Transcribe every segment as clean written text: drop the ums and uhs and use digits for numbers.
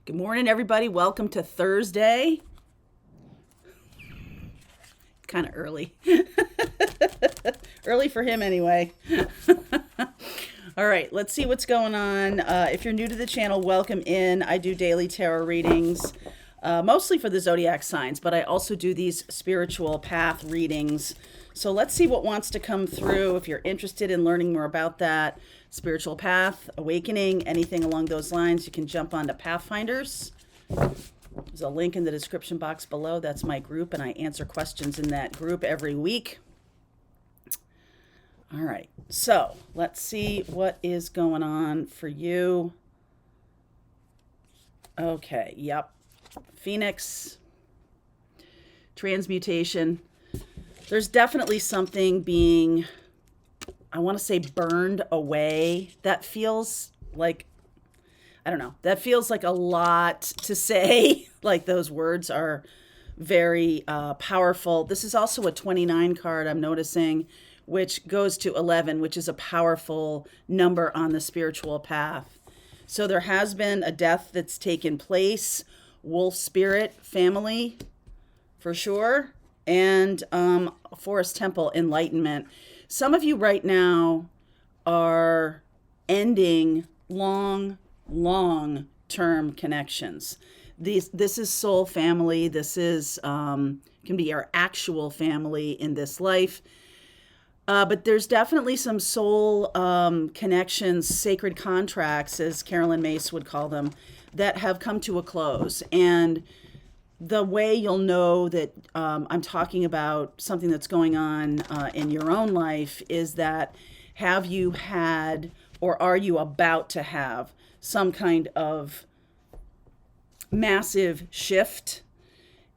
Good morning, everybody. Welcome to Thursday. Kind of early. Early for him, anyway. All right, let's see what's going on. If you're new to the channel, welcome in. I do daily tarot readings, mostly for the zodiac signs, but I also do these spiritual path readings. So let's see what wants to come through. If you're interested in learning more about that, spiritual path, awakening, anything along those lines, you can jump onto Pathfinders. There's a link in the description box below. That's my group, and I answer questions in that group every week. All right, so let's see what is going on for you. Okay, yep. Phoenix, transmutation. There's definitely something being, I want to say, burned away. That feels like, I don't know, that feels like a lot to say. Like those words are very powerful. This is also a 29 card I'm noticing, which goes to 11, which is a powerful number on the spiritual path. So there has been a death that's taken place, wolf spirit family for sure, and forest temple enlightenment. Some of you right now are ending long-term connections. This is soul family. This is can be your actual family in this life. But there's definitely some soul connections, sacred contracts, as Carolyn Mace would call them, that have come to a close. And the way you'll know that I'm talking about something that's going on in your own life is that have you had or are you about to have some kind of massive shift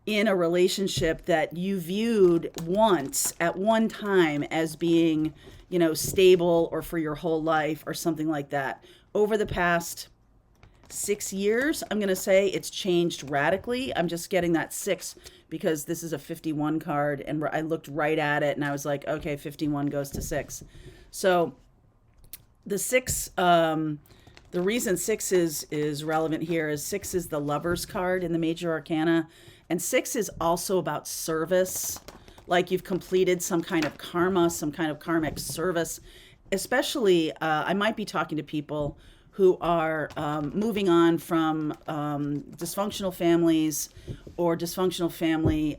in a relationship that you viewed once at one time as being, stable or for your whole life or something like that. Over the past 6 years, I'm going to say it's changed radically. I'm just getting that 6 because this is a 51 card and I looked right at it and I was like, okay, 51 goes to 6. So the 6, the reason 6 is relevant here is 6 is the Lover's card in the major arcana. And 6 is also about service, like you've completed some kind of karma, some kind of karmic service. Especially, I might be talking to people who are moving on from dysfunctional families or dysfunctional family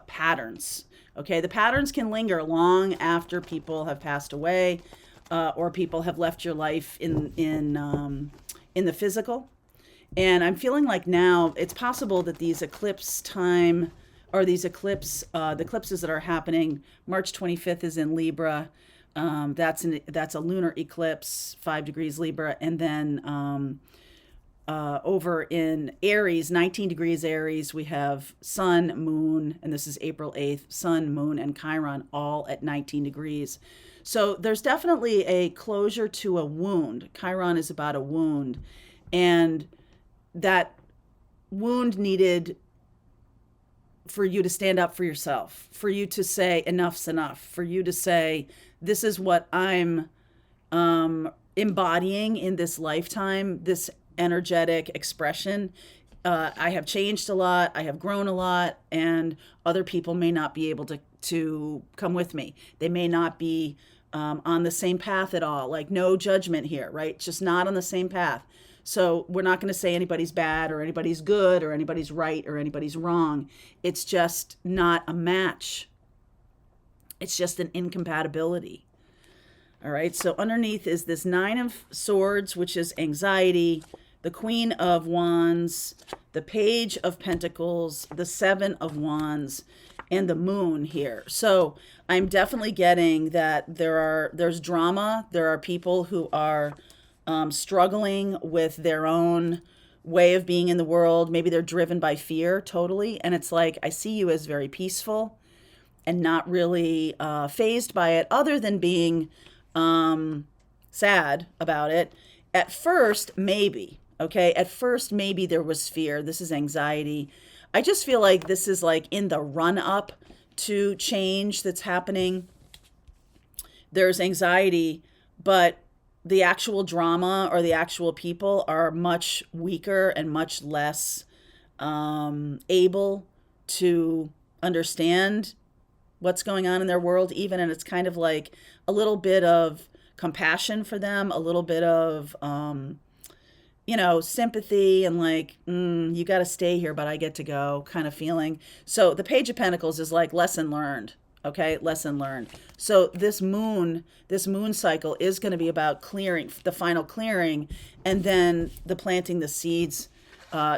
patterns. Okay, the patterns can linger long after people have passed away or people have left your life in the physical. And I'm feeling like now it's possible that these eclipse time or these the eclipses that are happening, March 25th is in Libra. That's a lunar eclipse, 5 degrees Libra. And then over in Aries, 19 degrees Aries, we have Sun, Moon, and this is April 8th, Sun, Moon, and Chiron all at 19 degrees. So there's definitely a closure to a wound. Chiron is about a wound. And that wound needed for you to stand up for yourself, for you to say enough's enough, for you to say this is what I'm embodying in this lifetime, this energetic expression. I have changed a lot, I have grown a lot, and other people may not be able to come with me. They may not be on the same path at all. Like, no judgment here, right? Just not on the same path. So we're not going to say anybody's bad or anybody's good or anybody's right or anybody's wrong. It's just not a match. It's just an incompatibility. All right. So underneath is this 9 of Swords, which is anxiety, the Queen of Wands, the Page of Pentacles, the 7 of Wands, and the Moon here. So I'm definitely getting that there's drama. There are people who are struggling with their own way of being in the world. Maybe they're driven by fear totally. And it's like, I see you as very peaceful and not really fazed by it other than being sad about it. At first, maybe, okay? At first, maybe there was fear. This is anxiety. I just feel like this is like in the run up to change that's happening. There's anxiety, but the actual drama or the actual people are much weaker and much less able to understand what's going on in their world, even. And it's kind of like a little bit of compassion for them, a little bit of, sympathy and like, you got to stay here, but I get to go kind of feeling. So the Page of Pentacles is like lesson learned. Okay, lesson learned. So this moon cycle is going to be about clearing, the final clearing, and then the planting the seeds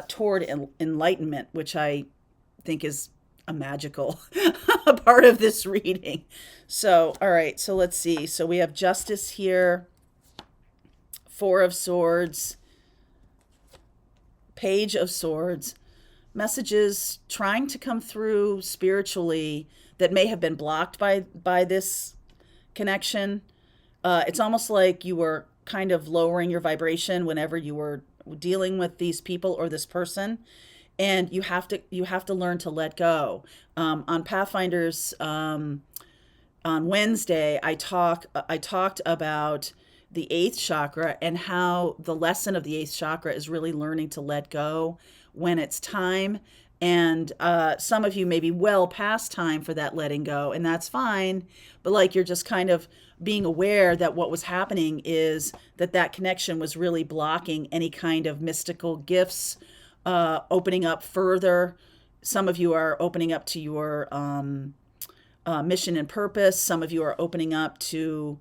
toward enlightenment, which I think is a magical part of this reading. So, all right, so let's see. So we have Justice here, Four of Swords, Page of Swords, messages trying to come through spiritually that may have been blocked by this connection. It's almost like you were kind of lowering your vibration whenever you were dealing with these people or this person, and you have to learn to let go. On Pathfinders on Wednesday, I talked about the eighth chakra and how the lesson of the eighth chakra is really learning to let go when it's time. And some of you may be well past time for that letting go, and that's fine. But like, you're just kind of being aware that what was happening is that connection was really blocking any kind of mystical gifts, opening up further. Some of you are opening up to your mission and purpose. Some of you are opening up to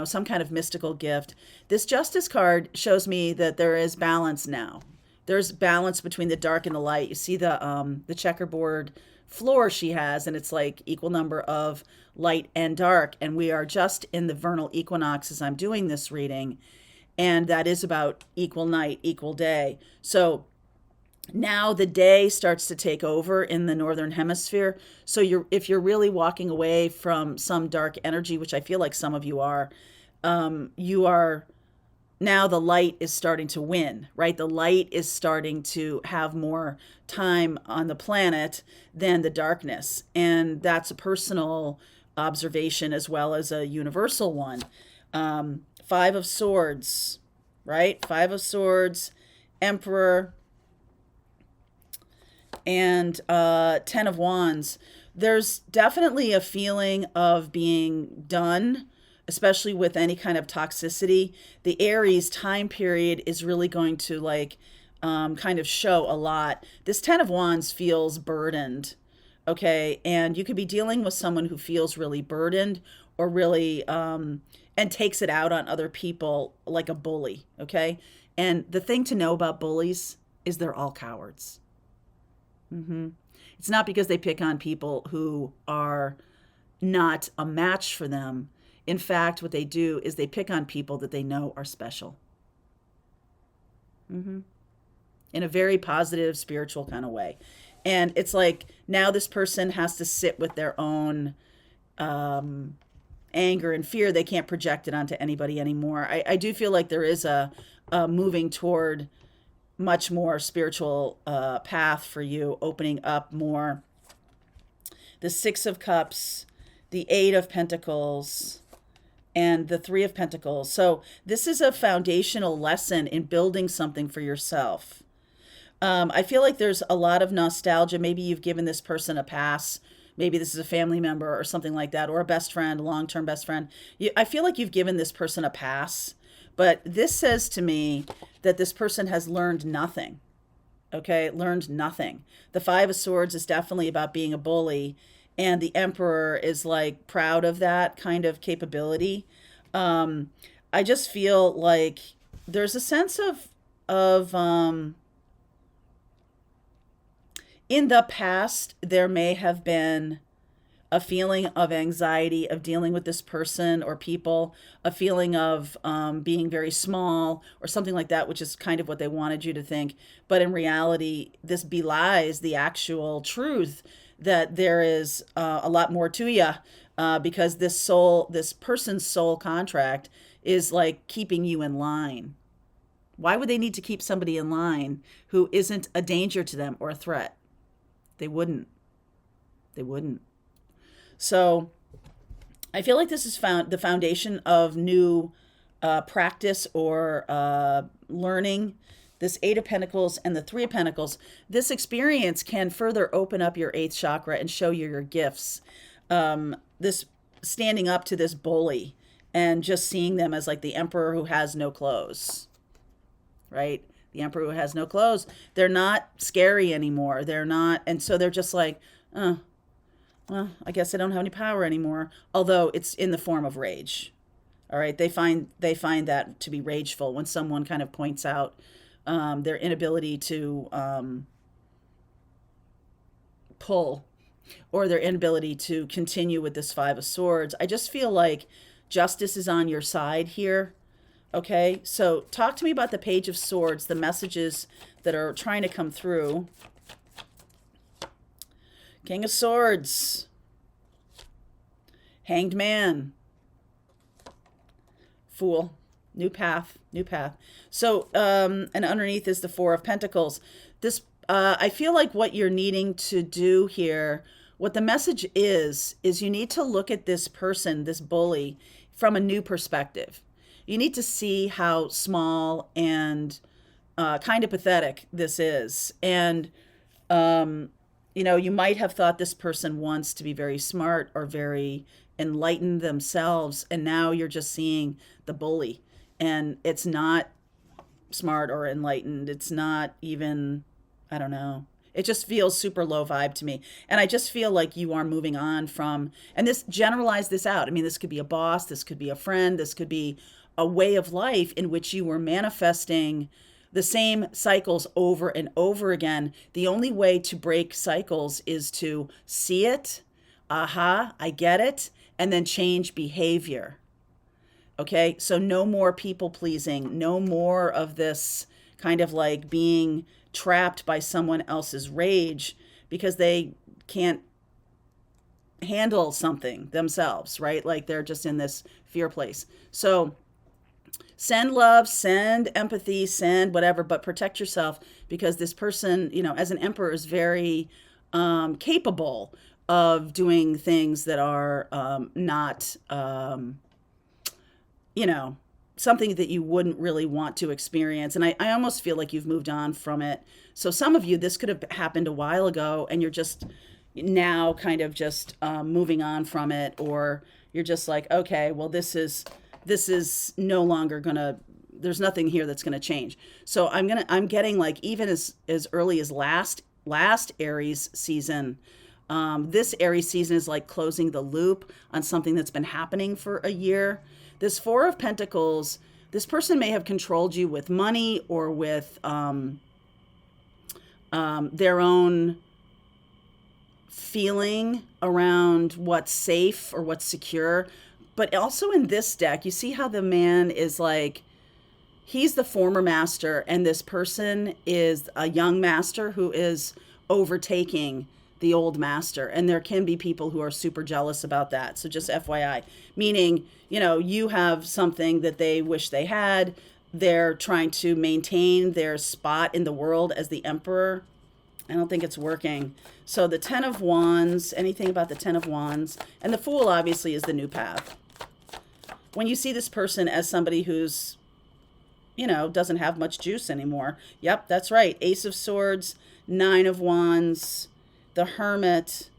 some kind of mystical gift. This Justice card shows me that there is balance now. There's balance between the dark and the light. You see the checkerboard floor she has, and it's like equal number of light and dark. And we are just in the vernal equinox as I'm doing this reading. And that is about equal night, equal day. So now the day starts to take over in the northern hemisphere. So if you're really walking away from some dark energy, which I feel like some of you are now the light is starting to win, right? The light is starting to have more time on the planet than the darkness. And that's a personal observation as well as a universal one. Five of Swords, right? Five of Swords, Emperor, and 10 of Wands. There's definitely a feeling of being done, especially with any kind of toxicity. The Aries time period is really going to kind of show a lot. This 10 of Wands feels burdened, okay? And you could be dealing with someone who feels really burdened or really, and takes it out on other people like a bully, okay? And the thing to know about bullies is they're all cowards. It's not because they pick on people who are not a match for them. In fact, what they do is they pick on people that they know are special. In a very positive, spiritual kind of way. And it's like now this person has to sit with their own anger and fear. They can't project it onto anybody anymore. I do feel like there is a moving toward much more spiritual path for you, opening up more. The Six of Cups, the Eight of Pentacles, and the Three of Pentacles. So this is a foundational lesson in building something for yourself. I feel like there's a lot of nostalgia. Maybe you've given this person a pass. Maybe this is a family member or something like that, or a best friend, a long-term best friend. I feel like you've given this person a pass, but this says to me that this person has learned nothing. Okay, learned nothing. The Five of Swords is definitely about being a bully, and the Emperor is like proud of that kind of capability. I just feel like there's a sense of in the past, there may have been a feeling of anxiety of dealing with this person or people, a feeling of being very small or something like that, which is kind of what they wanted you to think. But in reality, this belies the actual truth that there is a lot more to you, because this person's soul contract is like keeping you in line. Why would they need to keep somebody in line who isn't a danger to them or a threat? They wouldn't. So I feel like this is the foundation of new practice or learning. This Eight of Pentacles and the Three of Pentacles, this experience can further open up your eighth chakra and show you your gifts. This standing up to this bully and just seeing them as like the emperor who has no clothes, right? The emperor who has no clothes. They're not scary anymore. They're not, and so they're just like, well, I guess I don't have any power anymore. Although it's in the form of rage. All right, they find that to be rageful when someone kind of points out their inability to pull, or their inability to continue with this Five of Swords. I just feel like justice is on your side here. Okay, so talk to me about the Page of Swords, the messages that are trying to come through. King of Swords, Hanged Man, Fool, new path, new path. So, and underneath is the Four of Pentacles. This, I feel like what you're needing to do here, what the message is you need to look at this person, this bully, from a new perspective. You need to see how small and kind of pathetic this is. And, you know, you might have thought this person wants to be very smart or very enlightened themselves, and now you're just seeing the bully. And it's not smart or enlightened. It's not even, I don't know. It just feels super low vibe to me. And I just feel like you are moving on from, and this, generalize this out. I mean, this could be a boss, this could be a friend, this could be a way of life in which you were manifesting the same cycles over and over again. The only way to break cycles is to see it, aha, I get it, and then change behavior. Okay, so no more people pleasing, no more of this kind of like being trapped by someone else's rage because they can't handle something themselves, right? Like they're just in this fear place. So send love, send empathy, send whatever, but protect yourself, because this person, you know, as an emperor, is very capable of doing things that are not, you know, something that you wouldn't really want to experience. And I almost feel like you've moved on from it. So some of you, this could have happened a while ago and you're just now kind of just moving on from it, or you're just like, okay, well, this is no longer gonna, there's nothing here that's gonna change. So I'm getting like, even as early as last Aries season, this Aries season is like closing the loop on something that's been happening for a year. This Four of Pentacles, this person may have controlled you with money or with their own feeling around what's safe or what's secure. But also in this deck, you see how the man is like, he's the former master, and this person is a young master who is overtaking the old master. And there can be people who are super jealous about that. So just FYI, meaning, you know, you have something that they wish they had. They're trying to maintain their spot in the world as the emperor. I don't think it's working. So the Ten of Wands, anything about the Ten of Wands, and the Fool obviously is the new path. When you see this person as somebody who's, you know, doesn't have much juice anymore. Yep, that's right. Ace of Swords, Nine of Wands, the Hermit,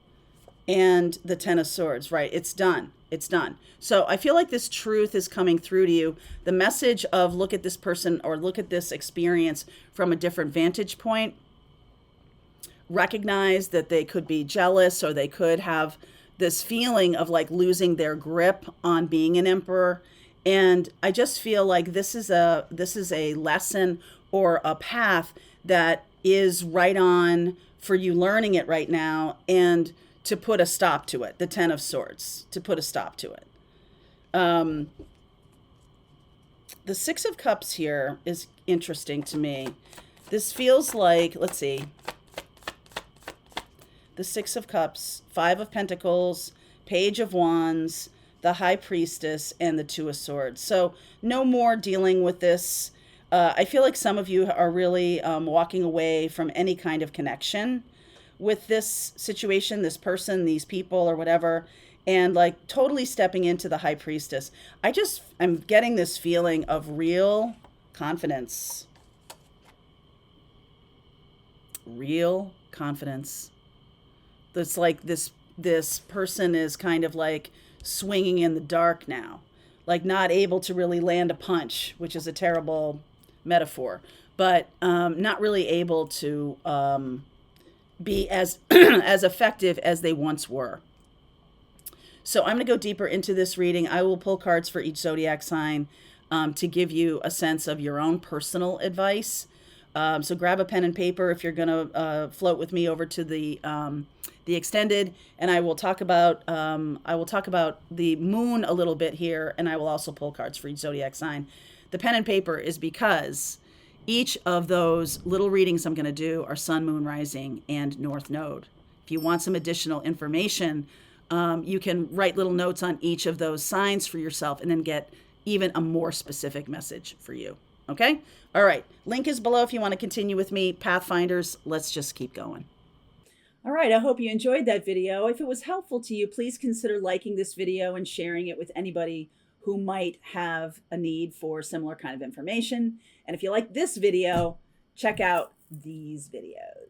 and the Ten of Swords. Right, it's done. It's done. So I feel like this truth is coming through to you. The message of look at this person or look at this experience from a different vantage point. Recognize that they could be jealous, or they could have this feeling of like losing their grip on being an emperor. And I just feel like this is a lesson or a path that is right on for you, learning it right now, and to put a stop to it. The Ten of Swords, to put a stop to it. The Six of Cups here is interesting to me. This feels like, let's see, the Six of Cups, Five of Pentacles, Page of Wands, the High Priestess, and the Two of Swords. So no more dealing with this. I feel like some of you are really walking away from any kind of connection with this situation, this person, these people, or whatever, and like totally stepping into the high priestess. I'm getting this feeling of real confidence. Real confidence. That's like this person is kind of like swinging in the dark now, like not able to really land a punch, which is a terrible metaphor, but not really able to be as as effective as they once were. So I'm going to go deeper into this reading. I will pull cards for each zodiac sign to give you a sense of your own personal advice. So grab a pen and paper if you're going to float with me over to the extended, and I will talk about the moon a little bit here, and I will also pull cards for each zodiac sign. The pen and paper is because each of those little readings I'm going to do are sun, moon, rising, and north node. If you want some additional information, you can write little notes on each of those signs for yourself and then get even a more specific message for you. Okay? All right. Link is below if you want to continue with me. Pathfinders, let's just keep going. All right. I hope you enjoyed that video. If it was helpful to you, please consider liking this video and sharing it with anybody who might have a need for similar kind of information. And if you like this video, check out these videos.